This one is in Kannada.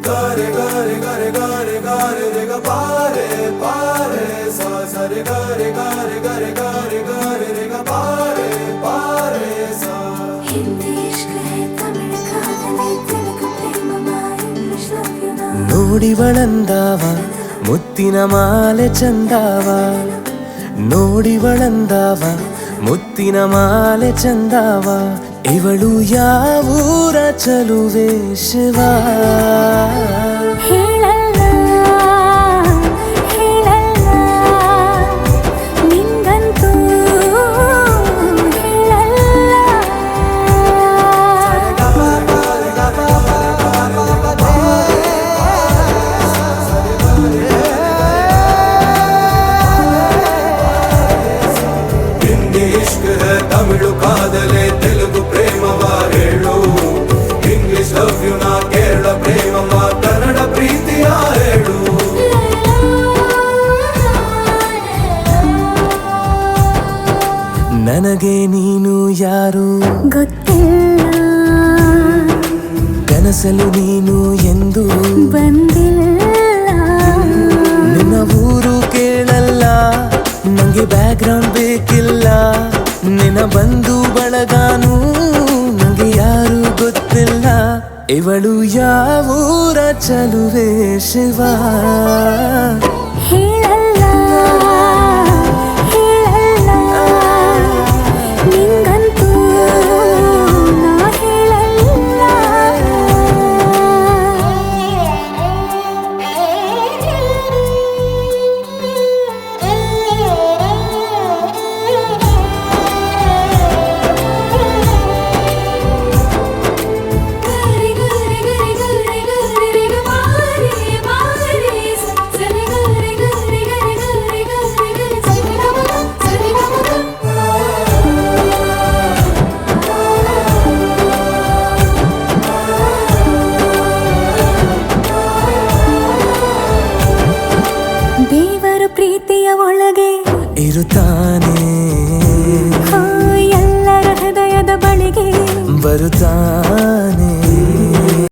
Gare gare gare gare gare re ga pare pare sa sa re gare gare gare gare gare re ga pare pare sa Hindi इश्क है तमिल कादली तेलुगु प्रेम इंग्लिश लव यू ना ನೋಡಿವಳಂದಾವ ಮುತ್ತಿನ ಮಾಲೆ ಚಂದಾವ ನೋಡಿವಳಂದಾವ ಮುತ್ತಿನ ಮಾಲೆ ಚಂದಾವ ಇವಳು ಯಾವೂರ ಚಲುವೆ ಶಿವ ಹೇಳಲ್ಲ ಹೇಳಲ್ಲ ನಿಂಗಂತೂ हिंदी इश्क है तमिल कादले तेलुगु प्रेमव हेळु इंग्लिश लव यू ना केरಳ प्रेमव कन्नಡ प्रीतिय हेळु ನನಗೆ ನೀನು ಯಾರು ಗೊತ್ತಿಲ್ಲ ಕನಸಲು ನೀನು ಎಂದು ಬಂದಿಲ್ಲ ನಿನ್ನ ಊರು ಕೇಳಲ್ಲ ನಂಗೆ ಬ್ಯಾಕ್ಗ್ರೌಂಡ್ ಬೇಕಿಲ್ಲ ನಿನ್ನ ಬಂಧು ಬಳಗಾನು ನಂಗೆ ಯಾರು ಗೊತ್ತಿಲ್ಲ ಇವಳು ಯಾವೂರ ಚಲುವೆ ಶಿವ ಹೇಳಲ್ಲ ಹೇಳಲ್ಲ ನಿಂಗಂತೂ ನಾ ದೇವರು ಪ್ರೀತಿಯ ಒಳಗೆ ಇರುತ್ತಾನೆ ಎಲ್ಲರ ಹೃದಯದ ಬಳಿಗೆ ಬರುತ್ತಾನೆ